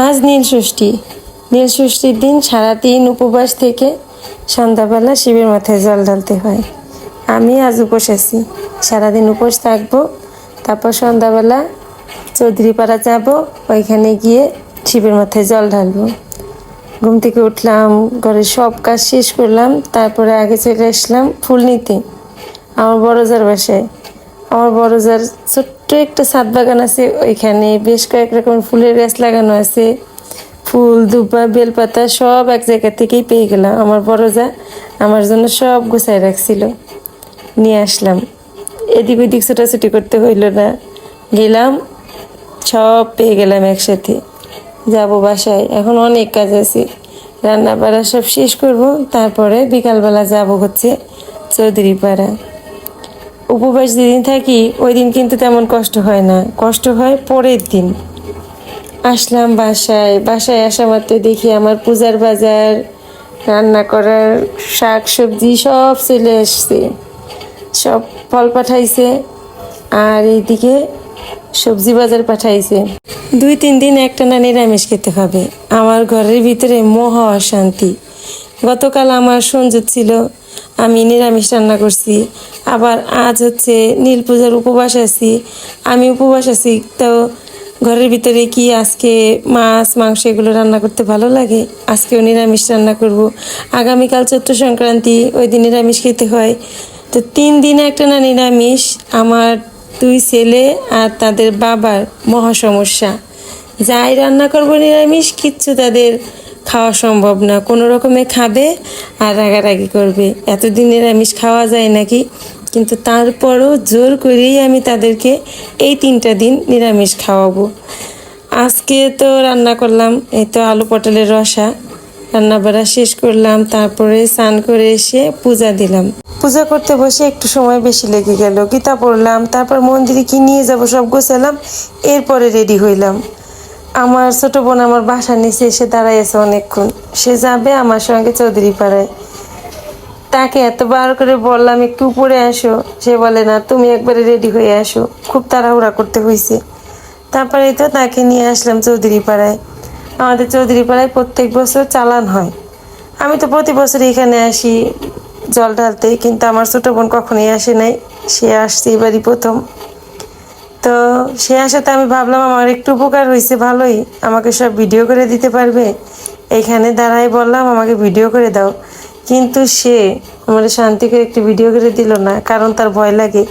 আজ নীলষষ্ঠী। নীলষষ্ঠীর দিন সারাদিন উপবাস থেকে সন্ধ্যাবেলা শিবের মাথায় জল ঢালতে হয়। আমি আজ উপোস আছি, সারাদিন উপোস থাকবো। তারপর সন্ধ্যাবেলা চৌধুরীপাড়া যাব, ওইখানে গিয়ে শিবের মাথায় জল ঢালবো। ঘুম থেকে উঠলাম, ঘরের সব কাজ শেষ করলাম, তারপরে আগে চলে আসলাম ফুল নিতে আমার বড়জার বাসায়। আমার বড়জার ছোট্ট একটা ছাদ বাগান আছে, ওইখানে বেশ কয়েক রকমের ফুলের গাছ লাগানো আছে। ফুল, দুবা, বেলপাতা সব এক জায়গা থেকেই পেয়ে গেলাম। আমার বড়জা আমার জন্য সব গুছাই রাখছিল, নিয়ে আসলাম। এদিক ওদিক ছোটাছুটি করতে হইল না, গেলাম, সব পেয়ে গেলাম একসাথে। যাব বাসায়, এখন অনেক কাজ আছে, রান্না বাড়া সব শেষ করব। তারপরে বিকালবেলা যাব হচ্ছে চৌধুরীপাড়া। উপবাস যেদিন থাকি ওই দিন কিন্তু তেমন কষ্ট হয় না, কষ্ট হয় পরের দিন। আসলাম বাসায় আসা মাত্র দেখি আমার পূজার বাজার, রান্না করার শাক সবজি সব চলে আসছে, সব ফল পাঠাইছে, আর এইদিকে সবজি বাজার পাঠাইছে। 2-3 দিন একটানা নিরামিষ খেতে হবে। আমার ঘরের ভিতরে মহা অশান্তি। গতকাল আমার সংযোগ ছিল, আমি নিরামিষ রান্না করছি। আবার আজ হচ্ছে নীল পূজার উপবাস আছি, আমি উপবাস আছি। তো ঘরের ভিতরে কি আজকে মাছ মাংস এগুলো রান্না করতে ভালো লাগে? আজকেও নিরামিষ রান্না করব। আগামীকাল চৈত্র সংক্রান্তি, ওই দিন নিরামিষ খেতে হয়। তো 3 দিন একটানা নিরামিষ। আমার 2 ছেলে আর তাদের বাবার মহা সমস্যা। যাই রান্না করব নিরামিষ, কিচ্ছু তাদের খাওয়া সম্ভব না। কোনো রকমে খাবে আর রাগারাগি করবে, এতদিন নিরামিষ খাওয়া যায় নাকি। কিন্তু তারপরও জোর করেই আমি তাদেরকে এই 3টা দিন নিরামিষ খাওয়াবো। আজকে তো রান্না করলাম, এই তো আলু পটলের রসা, রান্না বাড়া শেষ করলাম। তারপরে স্নান করে এসে পূজা দিলাম। পূজা করতে বসে একটু সময় বেশি লেগে গেল। গীতা পড়লাম, তারপর মন্দিরে কি নিয়ে যাব সব গোছালাম, এরপরে রেডি হইলাম। আমার ছোট বোন আমার বাসার নিচে এসে দাঁড়াই আছে অনেকক্ষণ, সে যাবে আমার সঙ্গে চৌধুরীপাড়ায়। তাকে এতবার করে বললাম একটু উপরে আসো, সে বলে না, তুমি একবারে রেডি হয়ে আসো। খুব তাড়াহুড়া করতে হয়েছে। তারপরে তো তাকে নিয়ে আসলাম চৌধুরীপাড়ায়। আমাদের চৌধুরীপাড়ায় প্রত্যেক বছর চালান হয়। আমি তো প্রতি বছর এখানে আসি জল ঢালতে, কিন্তু আমার ছোটো বোন কখনোই আসে নাই, সে আসছে এবারই প্রথম। তো সে আসাতে আমি ভাবলাম আমার একটু উপকার হয়েছে, ভালোই, আমাকে সব ভিডিও করে দিতে পারবে। এইখানে দাঁড়াই বললাম আমাকে ভিডিও করে দাও, কিন্তু সে আমার শান্তি করে একটু ভিডিও করে দিল না, কারণ তার ভয় লাগে।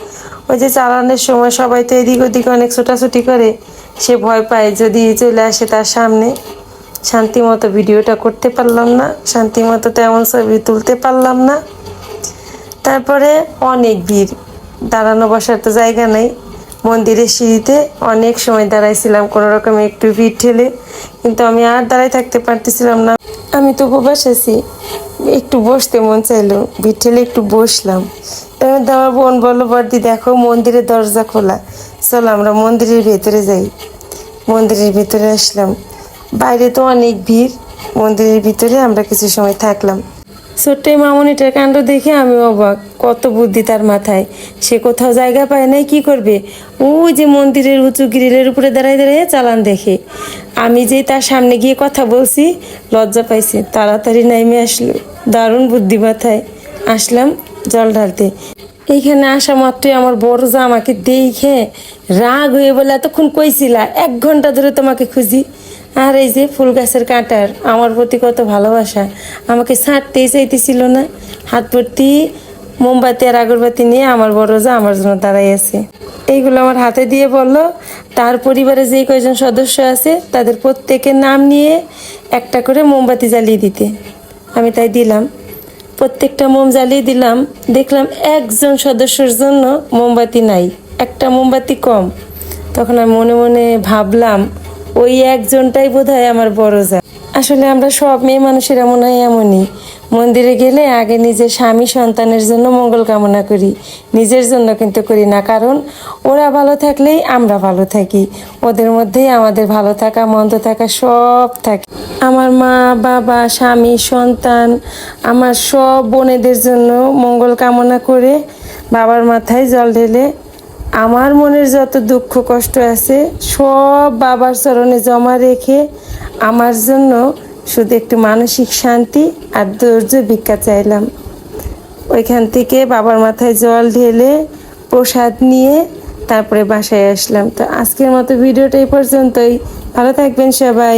ওই যে চালানোর সময় সবাই তো এদিক ওদিক অনেক ছোটাছুটি করে, সে ভয় পায় যদি চলে আসে তার সামনে। শান্তি মতো ভিডিওটা করতে পারলাম না, শান্তি মতো তেমন ছবি তুলতে পারলাম না। তারপরে অনেক ভিড়, দাঁড়ানো বসার তো জায়গা নেই। মন্দিরের সিঁড়িতে অনেক সময় দাঁড়াইছিলাম কোনো রকমে একটু ভিড় ঠেলে, কিন্তু আমি আর দাঁড়াই থাকতে পারতেছিলাম না। আমি তো উপবাস আছি, একটু বসতে মন চাইলো, ভিড় ঠেলে একটু বসলাম। এবার আমার বোন বললো, বর্দি দেখো মন্দিরের দরজা খোলা, চলো আমরা মন্দিরের ভেতরে যাই। মন্দিরের ভিতরে আসলাম, বাইরে তো অনেক ভিড়, মন্দিরের ভিতরে আমরা কিছু সময় থাকলাম। ছোট্ট মামনিটার কাণ্ড দেখে আমি অবাক, কত বুদ্ধি তার মাথায়। সে কোথাও জায়গা পায় নাই, কি করবে? ওই যে মন্দিরের উঁচু গ্রিলের উপরে দাঁড়ায় দাঁড়িয়ে চালান দেখে। আমি যে তার সামনে গিয়ে কথা বলছি, লজ্জা পাইছে, তাড়াতাড়ি নাইমে আসলো। দারুণ বুদ্ধি মাথায়। আসলাম জল ঢালতে। এইখানে আসা মাত্রই আমার বড় যা আমাকে দেখে রাগ হয়ে বলে, এতক্ষণ কইছিলা, 1 ঘন্টা ধরে তোমাকে খুঁজি। আর এই যে ফুল গাছের কাঁটার আমার প্রতি কত ভালোবাসা, আমাকে ছাড়তেই চাইতেছিল না। হাত ভর্তি মোমবাতি আর আগরবাতি নিয়ে আমার বড় যা আমার জন্য দাঁড়াই আছে। এইগুলো আমার হাতে দিয়ে বলল তার পরিবারে যে কয়জন সদস্য আছে তাদের প্রত্যেকের নাম নিয়ে একটা করে মোমবাতি জ্বালিয়ে দিতে। আমি তাই দিলাম, প্রত্যেকটা মোম জ্বালিয়ে দিলাম। দেখলাম একজন সদস্যর জন্য মোমবাতি নাই, একটা মোমবাতি কম। তখন আমি মনে মনে ভাবলাম, ওই একজনটাই বোধহয় আমার বড় যা। আসলে আমরা সব মেয়ে মানুষেরা মনে হয় এমনই, মন্দিরে গেলে আগে নিজের স্বামী সন্তানের জন্য মঙ্গল কামনা করি, নিজের জন্য কিন্তু করি না। কারণ ওরা ভালো থাকলেই আমরা ভালো থাকি, ওদের মধ্যেই আমাদের ভালো থাকা মন্দ থাকা সব থাকে। আমার মা বাবা স্বামী সন্তান আমার সব বোনেদের জন্য মঙ্গল কামনা করে বাবার মাথায় জল ঢেলে আমার মনের যত দুঃখ কষ্ট আছে সব বাবার চরণে জমা রেখে আমার জন্য শুধু একটু মানসিক শান্তি আর ধৈর্য ভিক্ষা চাইলাম। ওইখান থেকে বাবার মাথায় জল ঢেলে প্রসাদ নিয়ে তারপরে বাসায় আসলাম। তো আজকের মতো ভিডিওটা এই পর্যন্তই। ভালো থাকবেন সবাই।